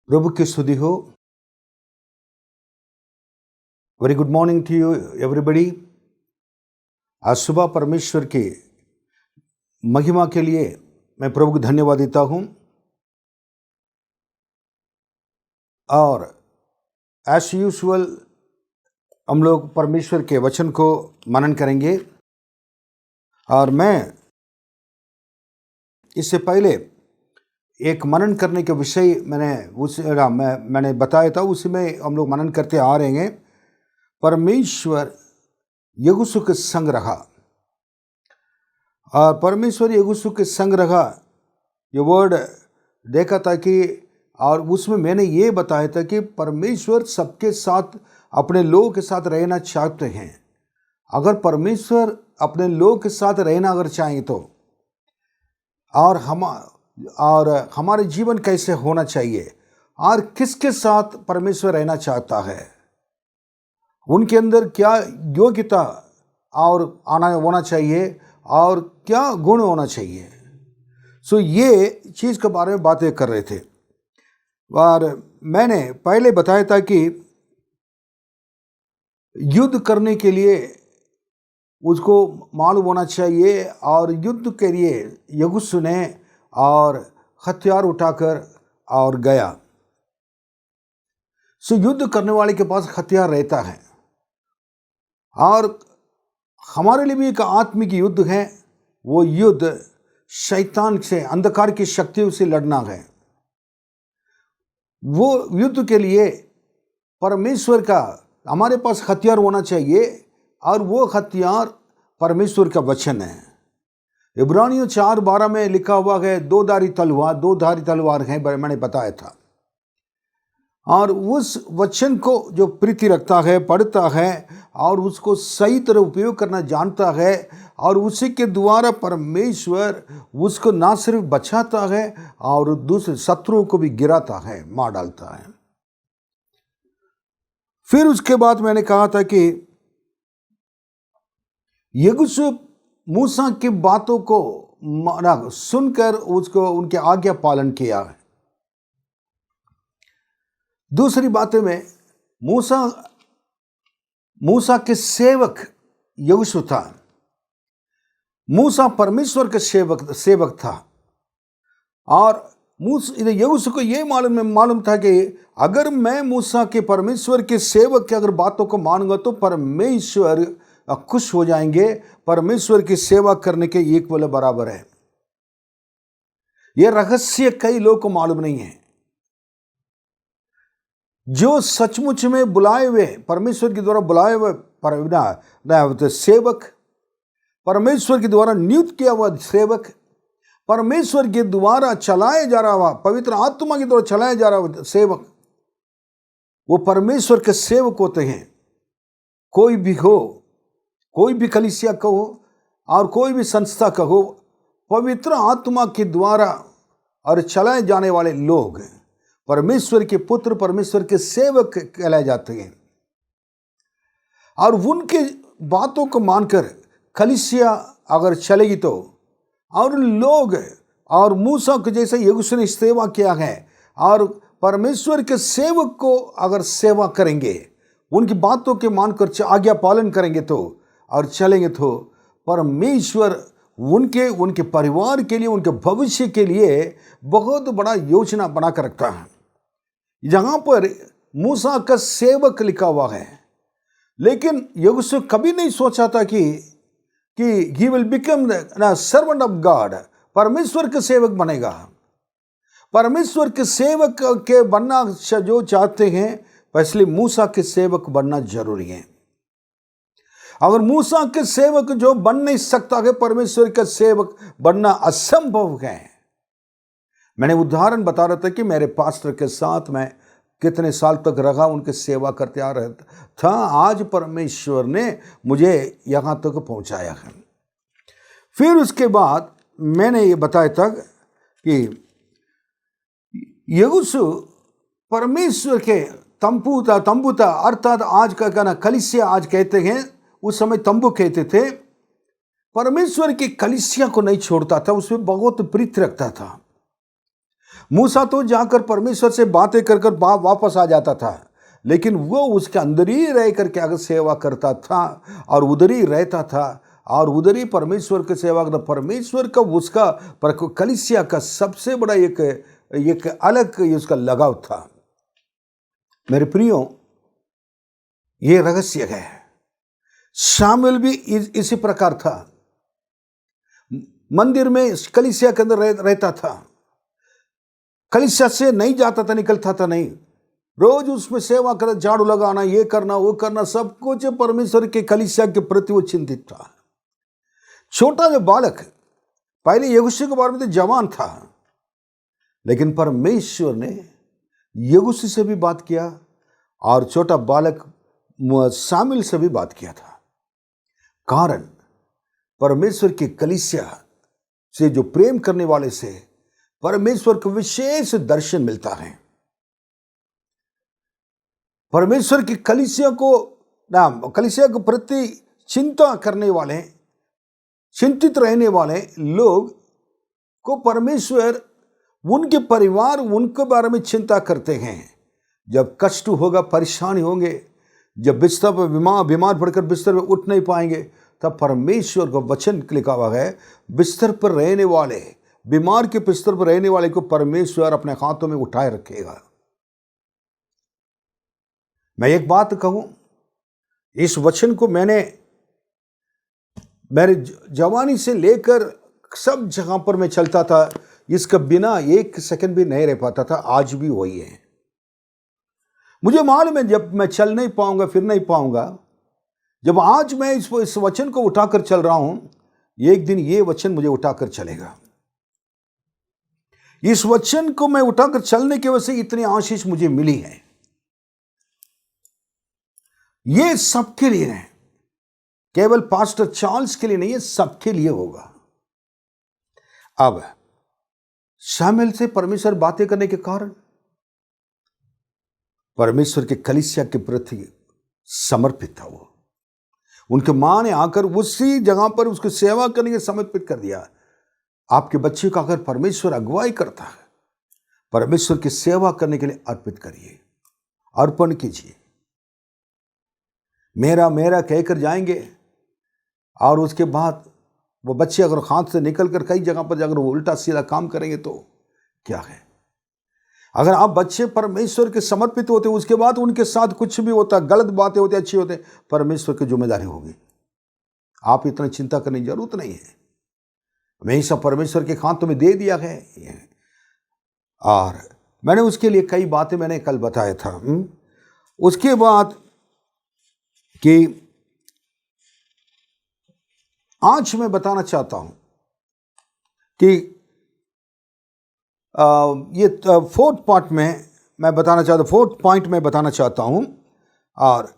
प्रभु की स्तुति हो। Very good morning to you everybody. आज सुबह परमेश्वर की महिमा के लिए मैं प्रभु को धन्यवाद देता हूँ और एज यूजुअल हम लोग परमेश्वर के वचन को मनन करेंगे। और मैं इससे पहले एक मनन करने के विषय मैंने बताया था, उसी में हम लोग मनन करते आ रहे हैं। परमेश्वर यहोशू के संग रहा और परमेश्वर यहोशू के संग रहा, ये वर्ड देखा था कि, और उसमें मैंने ये बताया था कि परमेश्वर सबके साथ, अपने लोगों के साथ रहना चाहते हैं। अगर परमेश्वर अपने लोगों के साथ रहना अगर चाहें तो और हमारे जीवन कैसे होना चाहिए और किसके साथ परमेश्वर रहना चाहता है, उनके अंदर क्या योग्यता और आना होना चाहिए और क्या गुण होना चाहिए। सो ये चीज़ के बारे में बातें कर रहे थे। और मैंने पहले बताया था कि युद्ध करने के लिए उसको मालूम होना चाहिए, और युद्ध के लिए यहोशू ने और हथियार उठाकर और गया। सो युद्ध करने वाले के पास हथियार रहता है, और हमारे लिए भी एक आत्मिक युद्ध है। वो युद्ध शैतान से, अंधकार की शक्तियों से लड़ना है। वो युद्ध के लिए परमेश्वर का हमारे पास हथियार होना चाहिए, और वो हथियार परमेश्वर का वचन है। इब्रानियों 4:12 में लिखा हुआ है, दो धारी तलवार है, मैंने बताया था। और उस वचन को जो प्रीति रखता है, पढ़ता है और उसको सही तरह उपयोग करना जानता है, और उसी के द्वारा परमेश्वर उसको ना सिर्फ बचाता है और दूसरे शत्रुओं को भी गिराता है, मार डालता है। फिर उसके बाद मैंने कहा था कि यहोशू मूसा की बातों को सुनकर उसको उनके आज्ञा पालन किया है। दूसरी बातें में मूसा के सेवक यहोशू था। मूसा परमेश्वर का सेवक था, और यहोशू को ये मालूम था कि अगर मैं मूसा के, परमेश्वर के सेवक के अगर बातों को मानूंगा तो परमेश्वर खुश हो जाएंगे। परमेश्वर की सेवा करने के एक वाले बराबर है। यह रहस्य कई लोगों को मालूम नहीं है। जो सचमुच में बुलाए हुए, परमेश्वर के द्वारा बुलाए हुए सेवक, परमेश्वर के द्वारा नियुक्त किया हुआ सेवक, परमेश्वर के द्वारा चलाया जा रहा हुआ, पवित्र आत्मा के द्वारा चलाया जा रहा सेवक, वो परमेश्वर के सेवक होते हैं। कोई भी हो, कोई भी कलीसिया का हो और कोई भी संस्था का हो, पवित्र आत्मा के द्वारा और चलाए जाने वाले लोग परमेश्वर के पुत्र, परमेश्वर के सेवक कहलाए जाते हैं। और उनके बातों को मानकर कलीसिया अगर चलेगी तो, और लोग और मूसा के जैसे यहोशू ने सेवा किया है, और परमेश्वर के सेवक को अगर सेवा करेंगे, उनकी बातों के मानकर आज्ञा पालन करेंगे तो और चलेंगे तो परमेश्वर उनके परिवार के लिए, उनके भविष्य के लिए बहुत बड़ा योजना बना कर रखता है। यहाँ पर मूसा का सेवक लिखा हुआ है, लेकिन यहोशू कभी नहीं सोचा था कि he will become the servant of God, परमेश्वर के सेवक बनेगा। परमेश्वर के सेवक के बनना जो चाहते हैं, इसलिए मूसा के सेवक बनना जरूरी है। अगर मूसा के सेवक जो बन नहीं सकता है, परमेश्वर का सेवक बनना असंभव है। मैंने उदाहरण बता रहा था कि मेरे पास्टर के साथ मैं कितने साल तक रहा, उनके सेवा करते आ रहा था। आज परमेश्वर ने मुझे यहाँ तक पहुँचाया है। फिर उसके बाद मैंने ये बताया था कि यहोशू परमेश्वर के तंबू था, अर्थात आज का कहना कलीसिया आज कहते हैं, उस समय तंबू कहते थे। परमेश्वर की कलीसिया को नहीं छोड़ता था, उसमें बहुत प्रीति रखता था। मूसा तो जाकर परमेश्वर से बातें कर कर वापस आ जाता था, लेकिन वो उसके अंदर ही रह करके अगर सेवा करता था और उधर ही रहता था और उधर ही परमेश्वर की सेवा करता। परमेश्वर का उसका कलीसिया का सबसे बड़ा एक अलग उसका लगाव था। मेरे प्रियो, ये रहस्य है। शामिल भी इसी प्रकार था, मंदिर में कलीसिया के अंदर रहता था, कलीसिया से नहीं जाता था, निकलता था नहीं, रोज उसमें सेवा कर, झाड़ू लगाना, ये करना वो करना, सब कुछ परमेश्वर के कलीसिया के प्रति वो चिंतित था। छोटा जो बालक, पहले यहोशू के बारे में तो जवान था, लेकिन परमेश्वर ने यहोशू से भी बात किया और छोटा बालक शामिल से भी बात किया था। कारण परमेश्वर की कलीसिया से जो प्रेम करने वाले से परमेश्वर को विशेष दर्शन मिलता है। परमेश्वर की कलीसिया को प्रति चिंता करने वाले, चिंतित रहने वाले लोग को परमेश्वर उनके परिवार, उनके बारे में चिंता करते हैं। जब कष्ट होगा, परेशानी होंगे, जब बिस्तर पर बीमार पड़कर बिस्तर पर उठ नहीं पाएंगे, तब परमेश्वर का वचन लिखा हुआ है, बिस्तर पर रहने वाले, बीमार के बिस्तर पर रहने वाले को परमेश्वर अपने हाथों में उठाए रखेगा। मैं एक बात कहूं, इस वचन को मैंने मेरे जवानी से लेकर सब जगह पर मैं चलता था, इसका बिना एक सेकंड भी नहीं रह पाता था। आज भी वही है। मुझे मालूम है जब मैं चल नहीं पाऊंगा, फिर नहीं पाऊंगा, जब आज मैं इस वचन को उठाकर चल रहा हूं, एक दिन ये वचन मुझे उठाकर चलेगा। इस वचन को मैं उठाकर चलने की वजह से इतनी आशीष मुझे मिली है। ये सबके लिए है, केवल पास्टर चार्ल्स के लिए नहीं है, सबके लिए होगा। अब शामिल से परमेश्वर बातें करने के कारण परमेश्वर के कलीसिया के प्रति समर्पित था। वो उनके मां ने आकर उसी जगह पर उसकी सेवा करने के समर्पित कर दिया। आपके बच्चे का अगर परमेश्वर अगुवाई करता है, परमेश्वर की सेवा करने के लिए अर्पित करिए, अर्पण कीजिए। मेरा मेरा कहकर जाएंगे और उसके बाद वो बच्चे अगर हाथ से निकल कर कई जगह पर जाकर वो उल्टा सीधा काम करेंगे तो क्या है। अगर आप बच्चे परमेश्वर के समर्पित होते, उसके बाद उनके साथ कुछ भी होता, गलत बातें होती, अच्छी होते, परमेश्वर की जिम्मेदारी होगी। आप इतना चिंता करने की जरूरत नहीं है। हमेशा परमेश्वर के हाथों में दे दिया है। और मैंने उसके लिए कई बातें मैंने कल बताया था। उसके बाद कि आज मैं बताना चाहता हूं कि ये फोर्थ पॉइंट में बताना चाहता हूं। और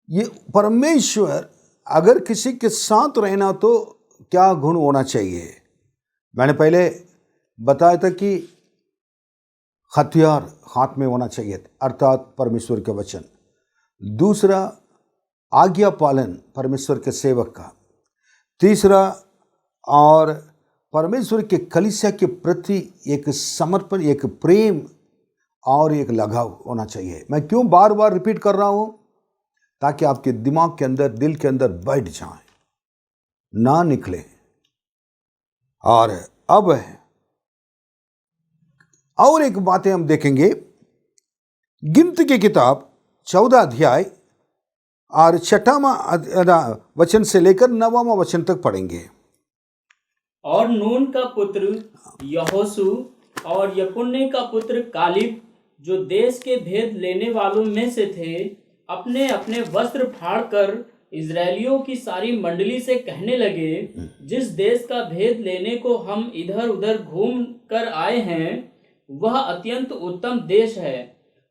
ये परमेश्वर अगर किसी के साथ रहना तो क्या गुण होना चाहिए। मैंने पहले बताया था कि हथियार हाथ में होना चाहिए, अर्थात परमेश्वर के वचन। दूसरा, आज्ञा पालन परमेश्वर के सेवक का। तीसरा, और परमेश्वर के कलीसिया के प्रति एक समर्पण, एक प्रेम और एक लगाव होना चाहिए। मैं क्यों बार बार रिपीट कर रहा हूं? ताकि आपके दिमाग के अंदर, दिल के अंदर बैठ जाए, ना निकले। और अब और एक बातें हम देखेंगे। गिनती की किताब 14 अध्याय और 6वां वचन से लेकर 9वां वचन तक पढ़ेंगे। और नून का पुत्र यहोशू और यपुन्ने का पुत्र कालिब, जो देश के भेद लेने वालों में से थे, अपने अपने वस्त्र फाड़कर इजरायलियों की सारी मंडली से कहने लगे, जिस देश का भेद लेने को हम इधर उधर घूम कर आए हैं, वह अत्यंत उत्तम देश है।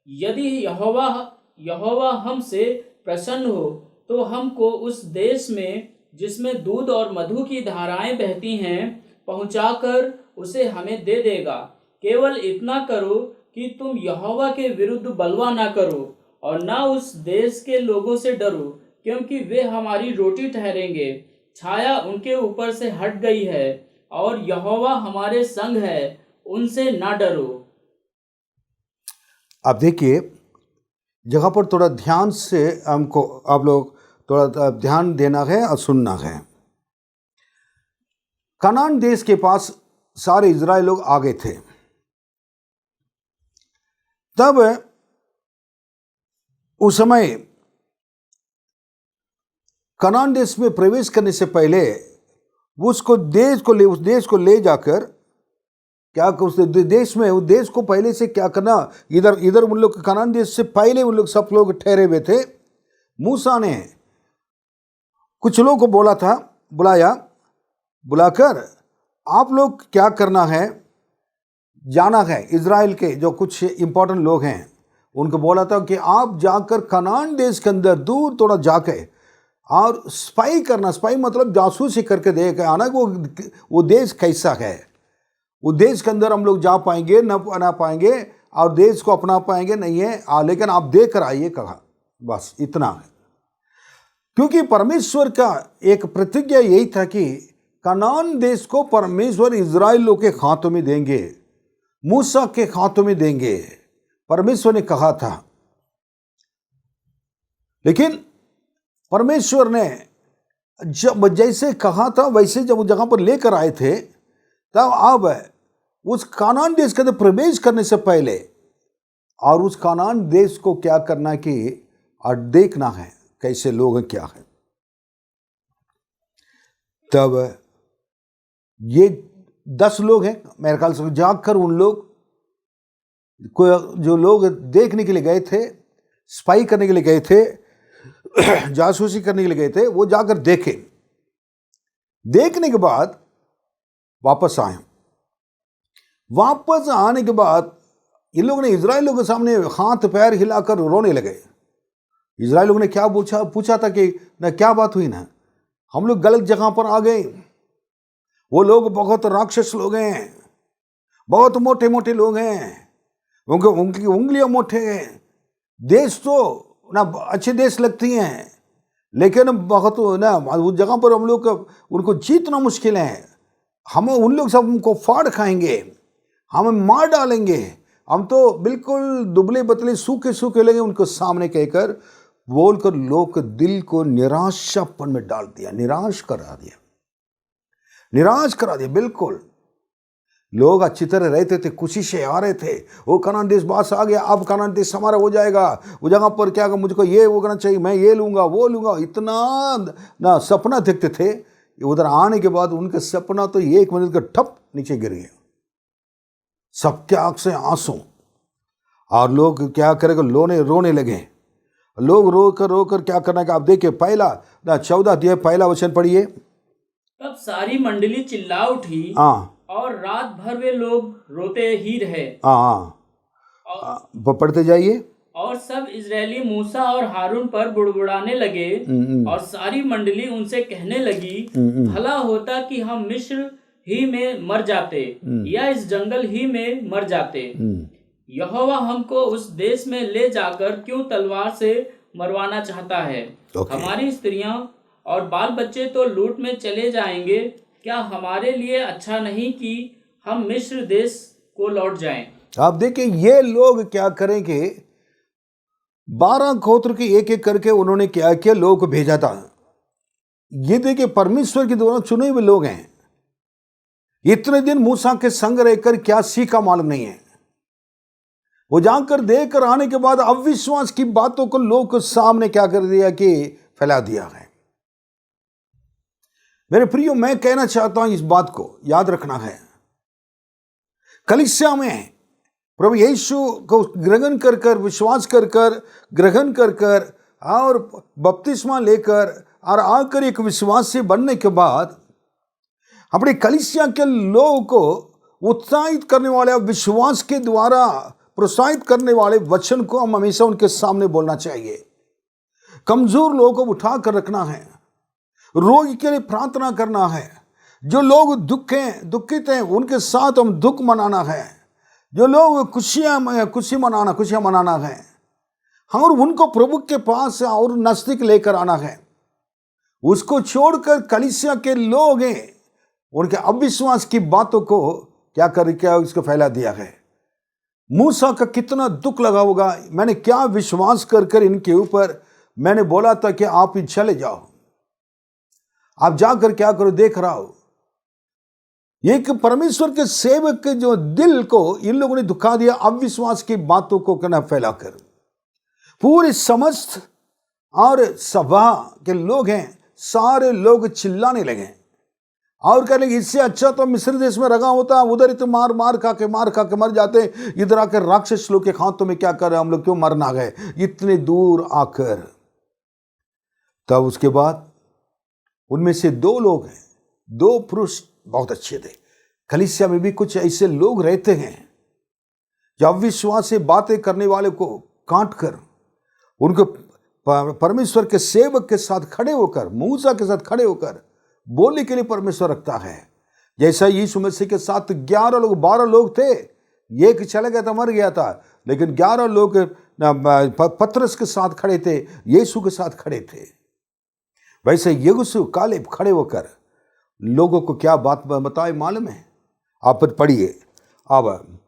यदि यहोवा हमसे प्रसन्न हो तो हमको उस देश में, जिसमें दूध और मधु की धाराएं बहती हैं, पहुंचाकर उसे हमें दे देगा। केवल इतना करो कि तुम यहोवा के विरुद्ध बलवा ना करो और ना उस देश के लोगों से डरो, क्योंकि वे हमारी रोटी ठहरेंगे। छाया उनके ऊपर से हट गई है और यहोवा हमारे संग है उनसे ना डरो। अब देखिए, जगह पर थोड़ा ध्यान से हमको आप लोग थोड़ा ध्यान देना है और सुनना है। कनान देश के पास सारे इजराइल लोग आ गए थे। तब उस समय कनान देश में प्रवेश करने से पहले उस देश को ले जाकर क्या उस देश में, उस देश को पहले से क्या करना, इधर उन लोग कनान देश से पहले उन लोग सब लोग ठहरे हुए थे। मूसा ने कुछ लोगों को बुलाकर आप लोग क्या करना है, जाना है। इजराइल के जो कुछ इंपॉर्टेंट लोग हैं उनको बोला था कि आप जाकर कनान देश के अंदर दूर थोड़ा जाके और स्पाई करना। स्पाई मतलब जासूसी करके देख आना वो देश कैसा है, वो देश के अंदर हम लोग जा पाएंगे ना पाएंगे और देश को अपना पाएंगे नहीं है, लेकिन आप देख कर आइए कहा। बस इतना है। क्योंकि परमेश्वर का एक प्रतिज्ञा यही था कि कनान देश को परमेश्वर इजराइलों के हाथों में देंगे, मूसा के हाथों में देंगे, परमेश्वर ने कहा था। लेकिन परमेश्वर ने जब जैसे कहा था वैसे जब उस जगह पर लेकर आए थे, तब अब उस कानान देश के अंदर प्रवेश करने से पहले और उस कानान देश को क्या करना कि और देखना है कैसे लोग क्या है। तब ये 10 लोग हैं मेरे ख्याल से, जाकर उन लोग को जो लोग देखने के लिए गए थे, स्पाई करने के लिए गए थे, जासूसी करने के लिए गए थे, वो जाकर देखे। देखने के बाद वापस आए। वापस आने के बाद इन लोगों ने इजराइलियों के सामने हाथ पैर हिलाकर रोने लगे। इजराइल लोगों ने क्या पूछा था कि ना क्या बात हुई ना, हम लोग गलत जगह पर आ गए, वो लोग बहुत राक्षस लोग हैं, बहुत मोटे मोटे लोग हैं, उनकी उंगलियां मोटे हैं, देश तो ना अच्छे देश लगती हैं लेकिन बहुत ना उस जगह पर हम लोग उनको जीतना मुश्किल है, हम उन लोग सब हमको फाड़ खाएंगे, हमें मार डालेंगे, हम तो बिल्कुल दुबले बतले सूखे लगे। उनको सामने कहकर बोलकर लोग के दिल को निराशापन में डाल दिया, निराश करा दिया। बिल्कुल लोग अच्छी तरह रहते थे, खुशी से आ रहे थे, वो कनान देश बास आ गया, अब कनान देश हमारा हो जाएगा, वो जगह पर क्या मुझको ये वो करना चाहिए, मैं ये लूंगा वो लूंगा, इतना ना सपना देखते थे। उधर आने के बाद उनका सपना तो 1 मिनट का ठप नीचे गिर गया, सबके आंख से आंसू, और लोग क्या करेंगे, रोने लगे। लोग रोकर क्या करना है, आप देखिए पहला 14 अध्याय पहला वचन पढ़िए। तब सारी मंडली चिल्ला उठी और रात भर वे लोग रोते ही रहे। पढ़ते जाइए। और सब इजरायली मूसा और हारून पर बुड़बुड़ाने लगे और सारी मंडली उनसे कहने लगी, भला होता कि हम मिस्र ही में मर जाते या इस जंगल ही में मर जाते। यहोवा हमको उस देश में ले जाकर क्यों तलवार से मरवाना चाहता है? हमारी स्त्रियां और बाल बच्चे तो लूट में चले जाएंगे। क्या हमारे लिए अच्छा नहीं कि हम मिस्र देश को लौट जाएं? आप देखिए ये लोग क्या करेंगे, 12 गोत्र के एक करके उन्होंने क्या किया, लोगों को भेजा था। ये देखिए परमेश्वर के द्वारा चुने हुए लोग हैं। इतने दिन मूसा के संग रहकर क्या सीखा मालूम नहीं है। वो जाकर देखकर आने के बाद अविश्वास की बातों को लोग के सामने क्या कर दिया कि फैला दिया है। मेरे प्रियो, मैं कहना चाहता हूं इस बात को याद रखना है। कलीसिया में प्रभु यीशु को ग्रहण कर विश्वास कर ग्रहण कर और बपतिस्मा लेकर और आकर एक विश्वासी बनने के बाद अपने कलीसिया के लोगों को उत्साहित करने वाले, विश्वास के द्वारा प्रोत्साहित करने वाले वचन को हम हमेशा उनके सामने बोलना चाहिए। कमजोर लोगों को उठा कर रखना है, रोगी के लिए प्रार्थना करना है, जो लोग दुखित हैं उनके साथ हम दुख मनाना है, जो लोग खुशियां मनाना है, और उनको प्रभु के पास और नजदीक लेकर आना है। उसको छोड़कर कलीसिया के लोग हैं, उनके अविश्वास की बातों को क्या इसको फैला दिया है। मूसा का कितना दुख लगा होगा। मैंने क्या विश्वास कर इनके ऊपर मैंने बोला था कि आप ही चले जाओ, आप जाकर क्या करो, देख रहा हो। एक परमेश्वर के सेवक के जो दिल को इन लोगों ने दुखा दिया, अविश्वास की बातों को कहना फैलाकर। पूरे समस्त और सभा के लोग हैं, सारे लोग चिल्लाने लगे और कहने लगे इससे अच्छा तो मिस्र देश में रगा होता, उधर ही तो मार खा के मर जाते, इधर आकर राक्षस लोग के हाथों में क्या कर रहे, हम लोग क्यों मरना गए इतने दूर आकर। तब उसके बाद उनमें से 2 लोग हैं, 2 पुरुष बहुत अच्छे थे। कलीसिया में भी कुछ ऐसे लोग रहते हैं जो अविश्वास से बातें करने वाले को काट कर उनको परमेश्वर के सेवक के साथ खड़े होकर, मूसा के साथ खड़े होकर बोलने के लिए परमेश्वर रखता है। जैसा यीशु मसीह के साथ 12 लोग थे, एक चला गया था, मर गया था, लेकिन 11 लोग पतरस के साथ खड़े थे, यीशु के साथ खड़े थे। वैसे यहोशू कालेब खड़े होकर लोगों को क्या बात बताए मालूम है? आप पढ़िए, अब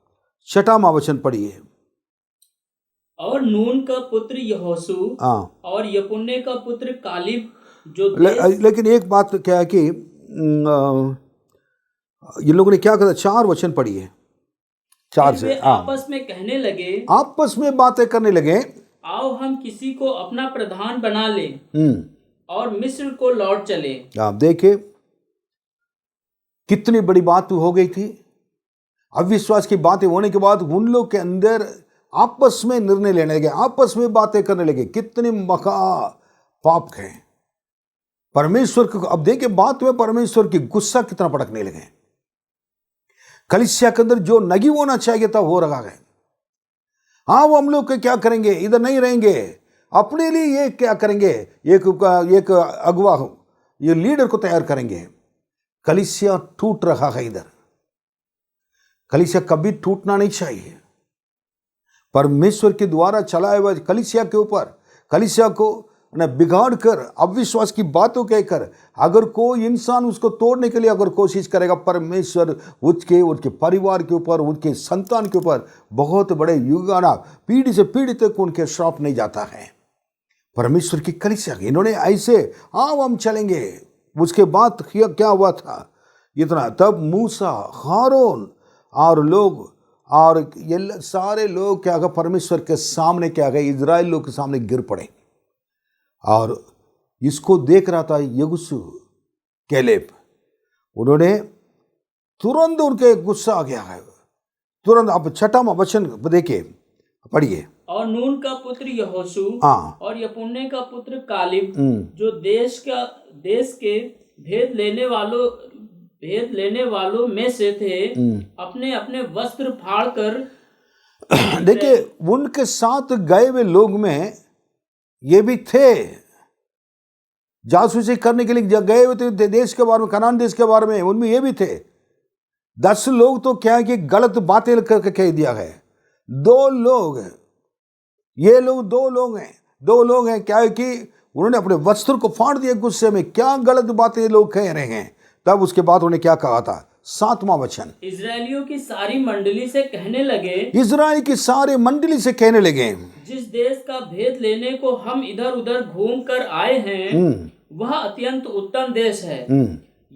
6वां वचन पढ़िए। और नून का पुत्र यहोशू और यपुन्ने का पुत्र कालिब जो लेकिन एक बात क्या है कि ये लोगों ने क्या कहा, 4 वचन पढ़िए, 4 से। आपस में कहने लगे, आपस में बातें करने लगे, आओ हम किसी को अपना प्रधान बना लें और मिस्र को लौट चले। आप देखिए कितनी बड़ी बात हो गई थी। अविश्वास की बातें होने के बाद उन लोग के अंदर आपस में निर्णय लेने लगे, आपस में बातें करने लगे। कितने मका पाप है परमेश्वर को। अब देखिए बात में परमेश्वर की गुस्सा कितना भड़कने लगे। कलीसिया के अंदर जो नहीं होना चाहिए था वो रखा गया। हाँ, वो हम लोग क्या करेंगे, इधर नहीं रहेंगे, अपने लिए ये क्या करेंगे, एक अगुवा हो, ये लीडर को तैयार करेंगे। कलीसिया टूट रहा है इधर। कलीसिया कभी टूटना नहीं चाहिए। परमेश्वर के द्वारा चलाए हुए कलीसिया के ऊपर, कलीसिया को बिगाड़ कर अविश्वास की बातों कहकर अगर कोई इंसान उसको तोड़ने के लिए अगर कोशिश करेगा, परमेश्वर उनके परिवार के ऊपर, उनके संतान के ऊपर बहुत बड़े युगाना पीढ़ी से पीढ़ी तक उनके श्राप नहीं जाता है। परमेश्वर की कलीसिया इन्होंने ऐसे आओ हम चलेंगे। उसके बाद क्या हुआ था इतना, तब मूसा, हारून और लोग और ये सारे लोग क्या गए, परमेश्वर के सामने क्या गए, इजराइल लोग के सामने गिर पड़े। और इसको देख रहा था यहोशू, कैलेब, उन्होंने तुरंत उनके गुस्सा आ गया है तुरंत। आप 6वां वचन देखिए, पढ़िए। और नून का पुत्र यहोशू और यपुन्ने का पुत्र कालिब जो देश के भेद लेने वालों में से थे, अपने अपने वस्त्र फाड़ कर देखिए उनके साथ गए हुए लोग में ये भी थे, जासूसी करने के लिए गए हुए थे देश के बारे में, कनान देश के बारे में, उनमें ये भी थे। 10 लोग तो क्या है कि गलत बातें करके कह दिया है। 2 लोग, ये लोग 2 लोग हैं क्या है कि उन्होंने अपने वस्त्र को फाड़ दिया गुस्से में। क्या गलत बातें लोग कह रहे हैं। तब उसके बाद उन्होंने क्या कहा था, 7वां वचन, इजराइलियों की सारी मंडली से कहने लगे, इजराइल की सारी मंडली से कहने लगे, जिस देश का भेद लेने को हम इधर उधर घूम कर आए हैं वह अत्यंत उत्तम देश है।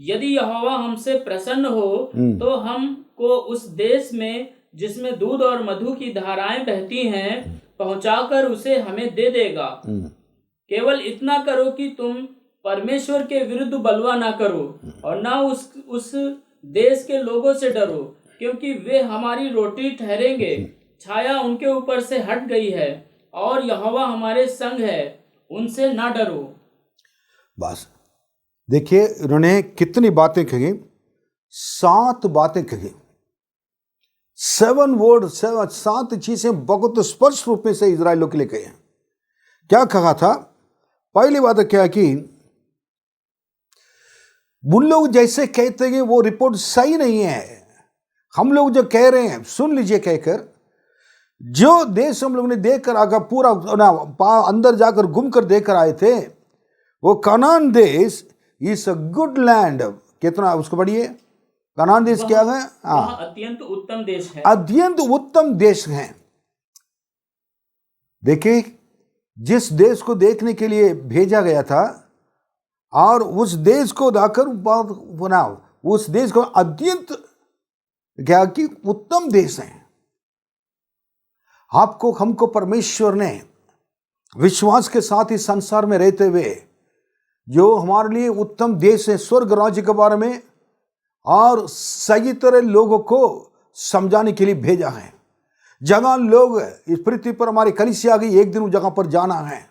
यदि यहोवा हमसे प्रसन्न हो तो हमको उस देश में जिसमें दूध और मधु की धाराएं बहती हैं पहुंचाकर उसे हमें दे देगा। केवल इतना करो कि तुम परमेश्वर के विरुद्ध बलवा ना करो और ना उस देश के लोगों से डरो, क्योंकि वे हमारी रोटी ठहरेंगे। छाया उनके ऊपर से हट गई है और यहोवा हमारे संग है, उनसे ना डरो। बस देखिए उन्होंने कितनी बातें कही, 7 बातें कही, 7 वर्ड, 7 चीजें बहुत स्पष्ट रूप में से इजराइलियों के लिए कही हैं। क्या कहा था, पहली बात क्या है कि उन लोग जैसे कहते हैं वो रिपोर्ट सही नहीं है। हम लोग जो कह रहे हैं सुन लीजिए कहकर, जो देश हम लोग ने देखकर आकर पूरा अंदर जाकर घूम कर देखकर आए थे, वो कनान देश इज अ गुड लैंड। कितना उसको पढ़िए, कनान देश क्या है? वह अत्यंत उत्तम देश है। अत्यंत उत्तम देश है। देखिए, जिस देश को देखने के लिए भेजा गया था और उस देश को जाकर बनाओ, उस देश को अत्यंत क्या कि उत्तम देश है। आपको हमको परमेश्वर ने विश्वास के साथ इस संसार में रहते हुए जो हमारे लिए उत्तम देश है, स्वर्ग राज्य के बारे में और सही तरह लोगों को समझाने के लिए भेजा है। जगह लोग इस पृथ्वी पर हमारी कलीसिया आ गई, एक दिन उस जगह पर जाना है,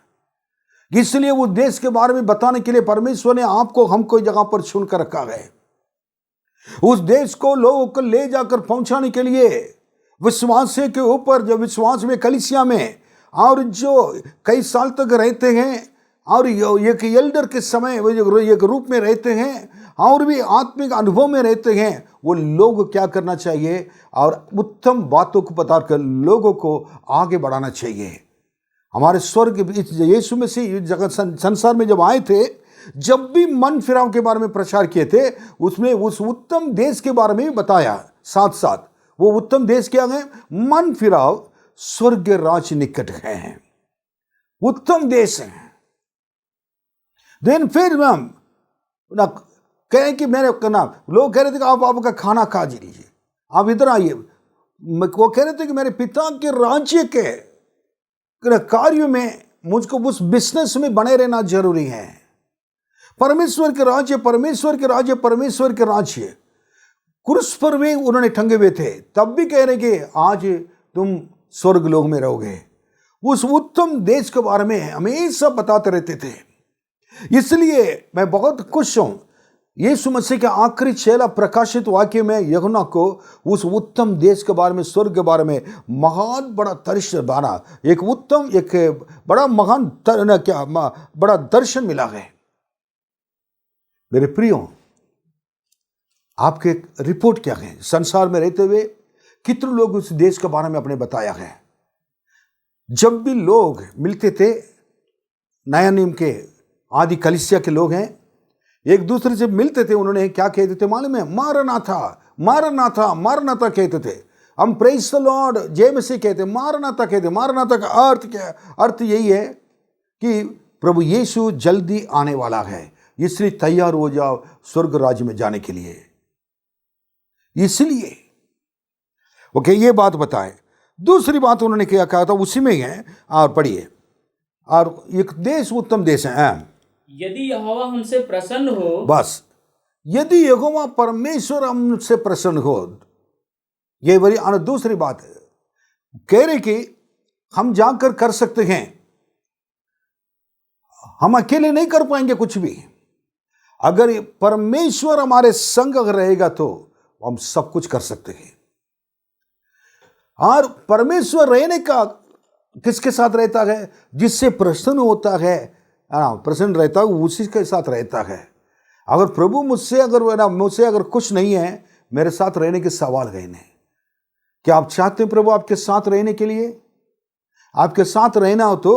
इसलिए उस देश के बारे में बताने के लिए परमेश्वर ने आपको हमको इस जगह पर चुनकर रखा है। उस देश को लोगों को ले जाकर पहुंचाने के लिए विश्वास के ऊपर, जो विश्वास में कलीसिया में और जो कई साल तक रहते हैं और एक एल्डर के समय एक रूप में रहते हैं और भी आत्मिक अनुभव में रहते हैं, वो लोग क्या करना चाहिए और उत्तम बातों को बताकर लोगों को आगे बढ़ाना चाहिए। हमारे स्वर्ग यीशु मसीह जगत संसार में जब आए थे, जब भी मन फिराव के बारे में प्रचार किए थे, उसमें उस उत्तम देश के बारे में बताया। साथ साथ वो उत्तम देश क्या है? मन फिराव, स्वर्ग राज निकट है, उत्तम देश है। दिन फिर हम कहें कि मेरे नाम लोग कह रहे थे कि आप आपका खाना खा लीजिए, आप इधर आइए। वो कह रहे थे कि मेरे पिता के राज्य के कार्य में मुझको उस बिजनेस में बने रहना जरूरी है। परमेश्वर के राज्य, परमेश्वर के राज्य, परमेश्वर के राज्य क्रूस पर भी उन्होंने टंगे हुए थे, तब भी कह रहे कि आज तुम स्वर्ग लोक में रहोगे। उस उत्तम देश के बारे में हमेशा बताते रहते थे। इसलिए मैं बहुत खुश हूं, यीशु मसीह के आखिरी चेला प्रकाशित वाक्य में यूहन्ना को उस उत्तम देश के बारे में, स्वर्ग के बारे में महान बड़ा दर्शन बना, एक उत्तम, एक बड़ा महान बड़ा दर्शन मिला है। मेरे प्रियो, आपके रिपोर्ट क्या है? संसार में रहते हुए कितने लोग उस देश के बारे में अपने बताया है? जब भी लोग मिलते थे, नया नियम के आदि कलीसिया के लोग हैं, एक दूसरे से मिलते थे, उन्होंने क्या कहते थे मालूम है? मारनाथा, मारनाथा, मारनाथा कहते थे। हम प्रेज द लॉर्ड जय मसीह कहते, मारनाथा कहते। मारनाथा का अर्थ क्या? अर्थ यही है कि प्रभु यीशु जल्दी आने वाला है, इसलिए तैयार हो जाओ स्वर्ग राज्य में जाने के लिए। इसलिए ओके, ये बात बताए। दूसरी बात उन्होंने क्या कहा था, उसी में ही है, और पढ़िए। और एक देश उत्तम देश है। यदि यहोवा हमसे प्रसन्न हो, बस यदि यहोवा परमेश्वर हमसे प्रसन्न हो, ये बड़ी दूसरी बात है। कह रहे कि हम जाकर कर सकते हैं, हम अकेले नहीं कर पाएंगे कुछ भी। अगर परमेश्वर हमारे संग अगर रहेगा तो हम सब कुछ कर सकते हैं। और परमेश्वर रहने का किसके साथ रहता है? जिससे प्रसन्न होता है, प्रसन्न रहता है, उसी के साथ रहता है। अगर प्रभु मुझसे अगर कुछ नहीं है, मेरे साथ रहने के सवाल गए नहीं। क्या आप चाहते हैं प्रभु आपके साथ रहने के लिए? आपके साथ रहना हो तो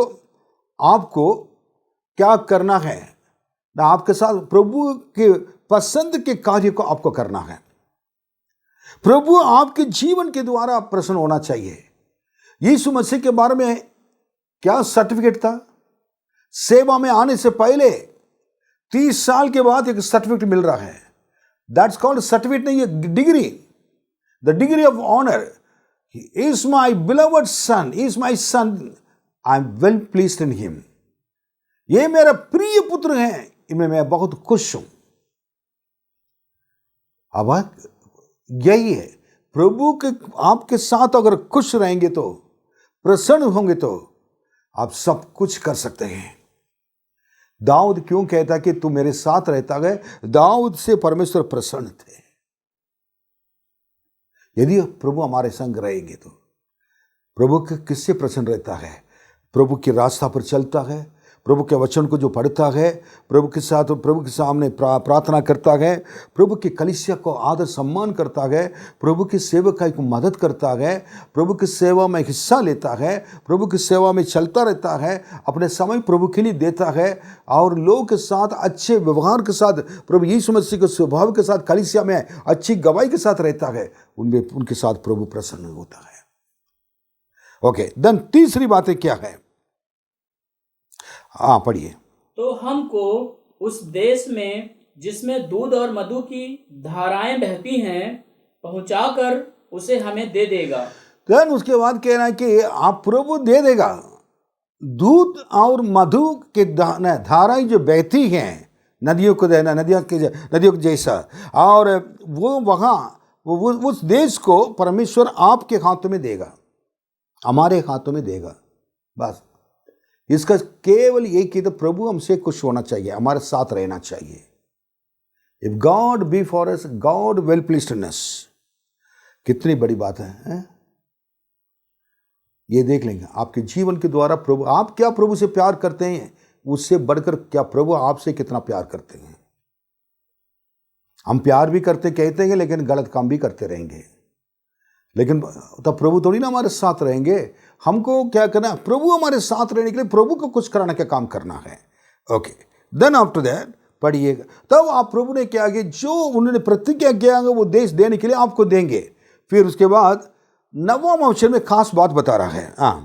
आपको क्या करना है ना? आपके साथ प्रभु के पसंद के कार्य को आपको करना है। प्रभु आपके जीवन के द्वारा प्रसन्न होना चाहिए। यीशु मसीह के बारे में क्या सर्टिफिकेट था? सेवा में आने से पहले 30 साल के बाद एक सर्टिफिकेट मिल रहा है। दैट्स कॉल्ड सर्टिफिकेट नहीं, है degree, the degree of honour. He is my beloved son, is my son, I am well pleased in him. ये मेरा प्रिय पुत्र है, इनमें मैं बहुत खुश हूं। अब यही है, प्रभु के आपके साथ अगर खुश रहेंगे तो, प्रसन्न होंगे तो आप सब कुछ कर सकते हैं। दाऊद क्यों कहता कि तू मेरे साथ रहता है? दाऊद से परमेश्वर प्रसन्न थे। यदि प्रभु हमारे संग रहेंगे तो प्रभु किससे प्रसन्न रहता है? प्रभु की रास्ता पर चलता है, प्रभु के वचन को जो पढ़ता है, प्रभु के साथ प्रभु के सामने प्रार्थना करता है, प्रभु की कलीसिया को आदर सम्मान करता है, प्रभु की सेवकाई को मदद करता है, प्रभु की सेवा में हिस्सा लेता है, प्रभु की सेवा में चलता रहता है, अपने समय प्रभु के लिए देता है और लोगों के साथ अच्छे व्यवहार के साथ, प्रभु यीशु मसीह के स्वभाव के साथ कलीसिया में अच्छी गवाही के साथ रहता है, उनके साथ प्रभु प्रसन्न होता है। ओके, देन तीसरी बातें क्या है? हाँ, पढ़िए। तो हमको उस देश में जिसमें दूध और मधु की धाराएं बहती हैं पहुंचाकर उसे हमें दे देगा। देन उसके बाद कह रहा है कि आप प्रभु दे देगा। दूध और मधु की धाराएं जो बहती हैं नदियों को देना, नदियों के जैसा, और वो वहाँ वो उस देश को परमेश्वर आपके हाथों में देगा, हमारे हाथों में देगा। बस इसका केवल एक ही, तो प्रभु हमसे खुश होना चाहिए, हमारे साथ रहना चाहिए। If God be for us, God well pleased in us. कितनी बड़ी बात है? ये देख लेंगे आपके जीवन के द्वारा प्रभु, आप क्या प्रभु से प्यार करते हैं, उससे बढ़कर क्या प्रभु आपसे कितना प्यार करते हैं। हम प्यार भी करते कहते हैं, लेकिन गलत काम भी करते रहेंगे, लेकिन तब प्रभु थोड़ी ना हमारे साथ रहेंगे। हमको क्या करना है? प्रभु हमारे साथ रहने के लिए प्रभु को कुछ कराने का काम करना है। ओके, देन आफ्टर दैट पढ़िएगा, तब आप प्रभु ने क्या किया, जो उन्होंने प्रतिज्ञा किया वो देश देने के लिए आपको देंगे। फिर उसके बाद 9वां वचन में खास बात बता रहा है। हाँ,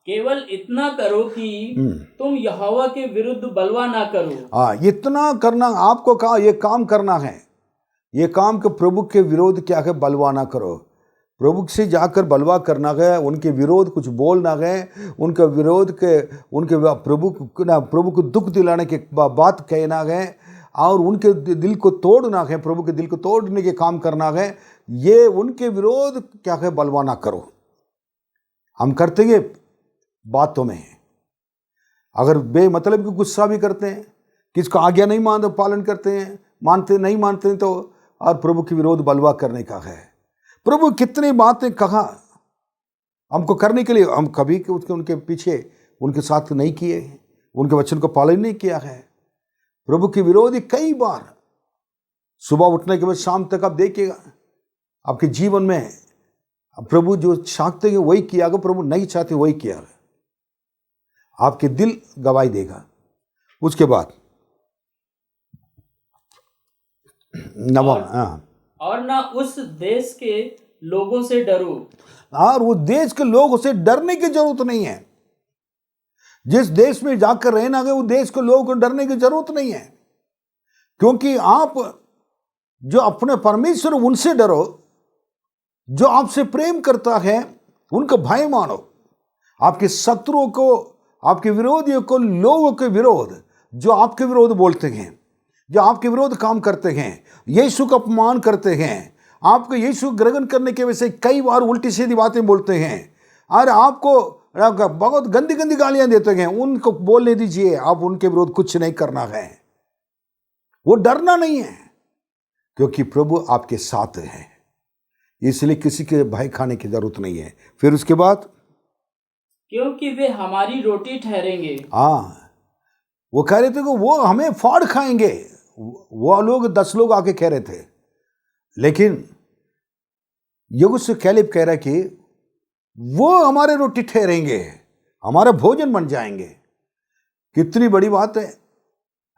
केवल इतना करो कि तुम यहोवा के विरुद्ध बलवा ना करो। हाँ, इतना करना आपको कहा, ये काम करना है, ये काम के प्रभु के विरोध क्या है, बलवा ना करो। प्रभु से जाकर बलवा करना है, उनके विरोध कुछ बोलना है, उनके विरोध के प्रभु को दुख दिलाने के बात कहना है, और उनके दिल को तोड़ना है, प्रभु के दिल को तोड़ने के काम करना है। ये उनके विरोध क्या है, बलवा ना करो। हम करते हैं बातों में, अगर बेमतलब की गुस्सा भी करते हैं, किसको आज्ञा नहीं मानते पालन करते हैं, मानते नहीं मानते तो, और प्रभु के विरोध बलवा करने का है। प्रभु कितनी बातें कहा हमको करने के लिए, हम कभी उनके पीछे उनके साथ नहीं किए, उनके वचन को पालन नहीं किया है। प्रभु के विरोधी कई बार, सुबह उठने के बाद शाम तक आप देखिएगा आपके जीवन में, प्रभु जो चाहते हैं वही किया गया, प्रभु नहीं चाहते वही किया गया, आपके दिल गवाही देगा। उसके बाद 9वां, और ना उस देश के लोगों से डरो। और वो देश के लोगों से डरने की जरूरत नहीं है। जिस देश में जाकर रहना है, वो देश के लोगों को डरने की जरूरत नहीं है, क्योंकि आप जो अपने परमेश्वर उनसे डरो, जो आपसे प्रेम करता है उनका भय मानो। आपके शत्रुओं को, आपके विरोधियों को, लोगों के विरोध जो आपके विरोध बोलते हैं, जो आपके विरोध काम करते हैं, यीशु का अपमान करते हैं, आपको यीशु ग्रहण करने के वजह से कई बार उल्टी सीधी बातें बोलते हैं और आपको बहुत गंदी गंदी गालियां देते हैं, उनको बोलने दीजिए। आप उनके विरोध कुछ नहीं करना है, वो डरना नहीं है, क्योंकि प्रभु आपके साथ है, इसलिए किसी के भय खाने की जरूरत नहीं है। फिर उसके बाद, क्योंकि वे हमारी रोटी ठहरेंगे। हाँ, वो कह रहे थे कि वो हमें फाड़ खाएंगे। वो लोग 10 लोग आके कह रहे थे, लेकिन यहोशू कैलेब कह रहा है कि वो हमारे रोटी ठहरेंगे, हमारा भोजन बन जाएंगे। कितनी बड़ी बात है।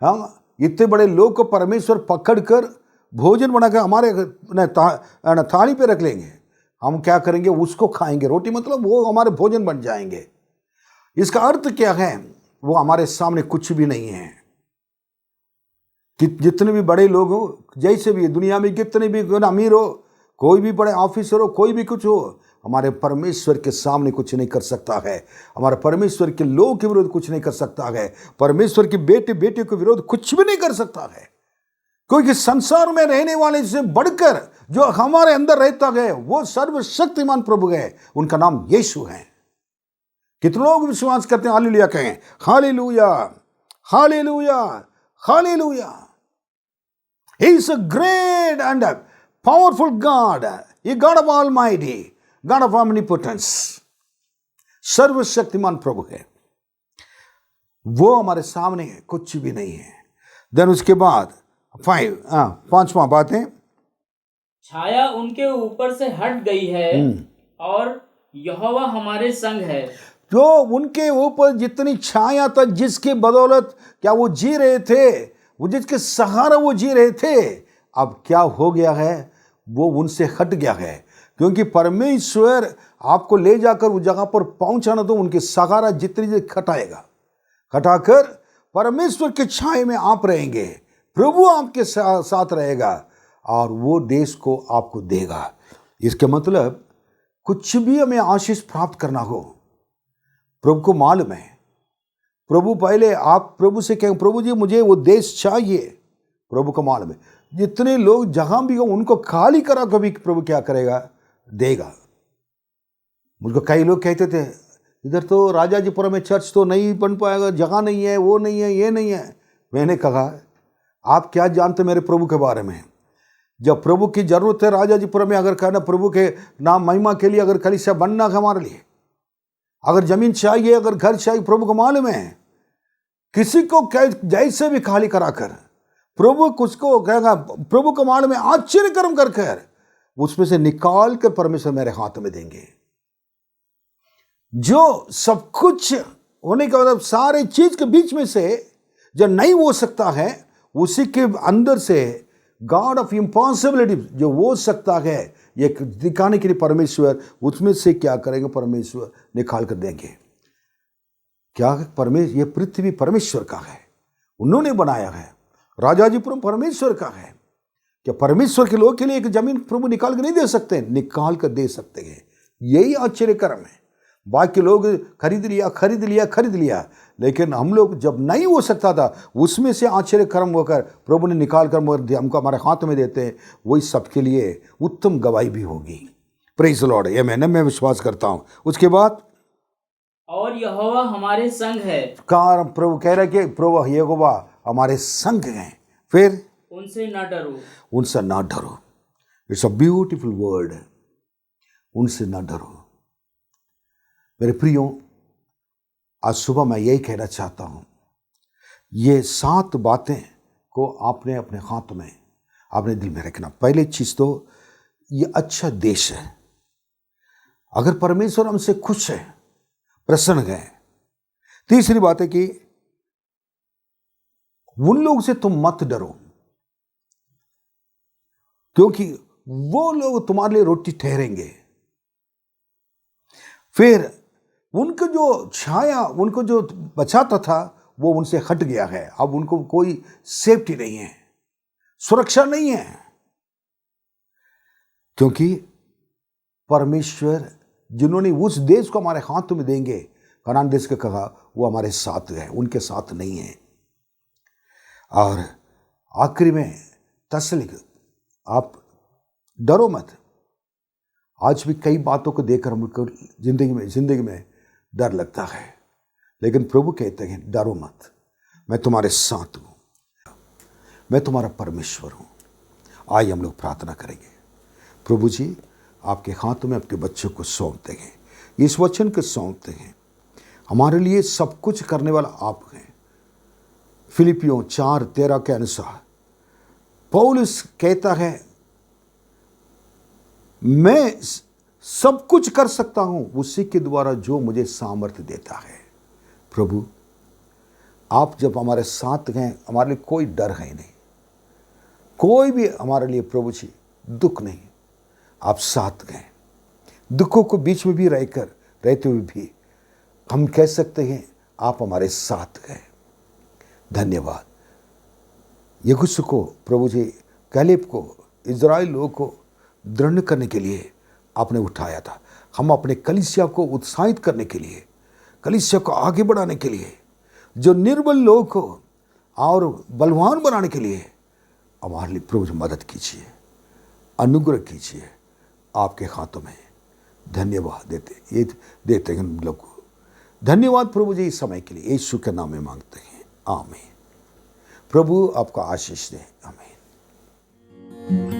हाँ, इतने बड़े लोग को परमेश्वर पकड़कर भोजन बनाकर हमारे थाली पे रख लेंगे, हम क्या करेंगे, उसको खाएंगे। रोटी मतलब वो हमारे भोजन बन जाएंगे। इसका अर्थ क्या है, वो हमारे सामने कुछ भी नहीं है। कि जितने भी बड़े लोग हो, जैसे भी दुनिया में कितने भी अमीर हो, कोई भी बड़े ऑफिसर हो, कोई भी कुछ हो, हमारे परमेश्वर के सामने कुछ नहीं कर सकता है। हमारे परमेश्वर के लोगों के विरोध कुछ नहीं कर सकता है। परमेश्वर के बेटे बेटे के विरोध कुछ भी नहीं कर सकता है, क्योंकि संसार में रहने वाले से बढ़कर जो हमारे अंदर रहता है वो सर्वशक्तिमान प्रभु है, उनका नाम यीशु है। कितने लोग विश्वास करते हैं? हालेलुया कहें, hallelujah, hallelujah, hallelujah. He is a great and a powerful God. He God of Almighty, God of omnipotence. सर्वशक्तिमान प्रभु है। वो हमारे सामने है, कुछ भी नहीं है। देन उसके बाद 5वां बात है, छाया उनके ऊपर से हट गई है और यहोवा हमारे संग है। जो उनके ऊपर जितनी छाया था, जिसकी बदौलत क्या वो जी रहे थे, वो जिसके सहारा वो जी रहे थे, अब क्या हो गया है, वो उनसे हट गया है। क्योंकि परमेश्वर आपको ले जाकर उस जगह पर पहुंचाना, तो उनके सहारा जितनी देर खटाएगा, खटाकर परमेश्वर के छाए में आप रहेंगे, प्रभु आपके साथ रहेगा और वो देश को आपको देगा। इसके मतलब कुछ भी हमें आशीष प्राप्त करना हो, प्रभु को मालूम है। प्रभु पहले आप प्रभु से कहें, प्रभु जी मुझे वो देश चाहिए, प्रभु को मालूम है। जितने लोग जहां भी हो उनको खाली करा, कभी प्रभु क्या करेगा, देगा। मुझको कई लोग कहते थे, इधर तो राजाजीपुरम में चर्च तो नहीं बन पाएगा, जगह नहीं है, वो नहीं है, ये नहीं है। मैंने कहा आप क्या जानते मेरे प्रभु के बारे में। जब प्रभु की जरूरत है राजाजीपुरम में, अगर कहना प्रभु के नाम महिमा के लिए, अगर कलीसिया बनना है हमारे लिए, अगर जमीन चाहिए, अगर घर चाहिए, प्रभु को मालूम है। किसी को जैसे भी खाली कराकर प्रभु कुछ को कहेगा, प्रभु को मालूम है, आश्चर्य कर्म कर उसमें से निकाल कर परमेश्वर मेरे हाथ में देंगे। जो सब कुछ होने का मतलब सारे चीज के बीच में से जो नहीं हो सकता है, उसी के अंदर से गॉड ऑफ इम्पॉसिबिलिटी जो हो सकता है, ये दिखाने के लिए परमेश्वर उसमें से क्या करेंगे, परमेश्वर निकाल कर देंगे। क्या परमेश्वर, ये पृथ्वी परमेश्वर का है, उन्होंने बनाया है। राजाजीपुरम परमेश्वर का है। क्या परमेश्वर के लोग के लिए एक जमीन प्रभु निकाल कर नहीं दे सकते? निकाल कर दे सकते हैं। यही आश्चर्य कर्म है। बाकी लोग खरीद लिया, लेकिन हम लोग जब नहीं हो सकता था, उसमें से आश्चर्य कर्म होकर प्रभु ने निकाल कर हमको हमारे हाथ में देते हैं। वही सबके लिए उत्तम गवाही भी होगी। प्रेज़ द लॉर्ड, ये मैं विश्वास करता हूँ। उसके बाद और यहोवा हमारे संग है। कार प्रभु कह रहे कि प्रभु यहोवा हमारे संग हैं। फिर उनसे न डरो, उनसे ना डरो। इट्स अ ब्यूटीफुल वर्ड, उनसे ना डरो। मेरे प्रियो, आज सुबह मैं यही कहना चाहता हूं, ये 7 बातें को आपने अपने हाथ में, अपने दिल में रखना। पहली चीज तो ये अच्छा देश है। अगर परमेश्वर हमसे खुश है, प्रसन्न है। तीसरी बात है कि उन लोगों से तुम मत डरो, क्योंकि वो लोग तुम्हारे लिए रोटी ठहरेंगे। फिर उनको जो छाया, उनको जो बचाता था, वो उनसे हट गया है। अब उनको कोई सेफ्टी नहीं है, सुरक्षा नहीं है, क्योंकि परमेश्वर जिन्होंने उस देश को हमारे हाथ में देंगे, कनान देश के कहा, वो हमारे साथ है, उनके साथ नहीं है। और आखिरी में तसल्ली, आप डरो मत। आज भी कई बातों को देखकर हमको जिंदगी में डर लगता है, लेकिन प्रभु कहते हैं डरो मत, मैं तुम्हारे साथ हूं, मैं तुम्हारा परमेश्वर हूं। आइए हम लोग प्रार्थना करेंगे। प्रभु जी, आपके हाथ में आपके बच्चों को सौंपते हैं, इस वचन को सौंपते हैं। हमारे लिए सब कुछ करने वाला आप हैं। फिलिपियों 4:13 के अनुसार पौलुस कहता है, मैं सब कुछ कर सकता हूं उसी के द्वारा जो मुझे सामर्थ्य देता है। प्रभु, आप जब हमारे साथ हैं, हमारे लिए कोई डर है नहीं, कोई भी हमारे लिए प्रभु जी दुख नहीं। आप साथ हैं। दुखों को बीच में भी रहते हुए भी हम कह सकते हैं आप हमारे साथ हैं। धन्यवाद। यहोशू को, प्रभु जी कैलेब को, इज़राइल लोगों को दृढ़ करने के लिए आपने उठाया था। हम अपने कलीसिया को उत्साहित करने के लिए, कलीसिया को आगे बढ़ाने के लिए, जो निर्बल लोगों को और बलवान बनाने के लिए हमारे लिए प्रभु मदद कीजिए, अनुग्रह कीजिए। आपके हाथों में धन्यवाद देते हैं हम लोग को। धन्यवाद प्रभु जी इस समय के लिए, यीशु के नाम में मांगते हैं, आमीन। प्रभु आपका आशीष दे, आमीन।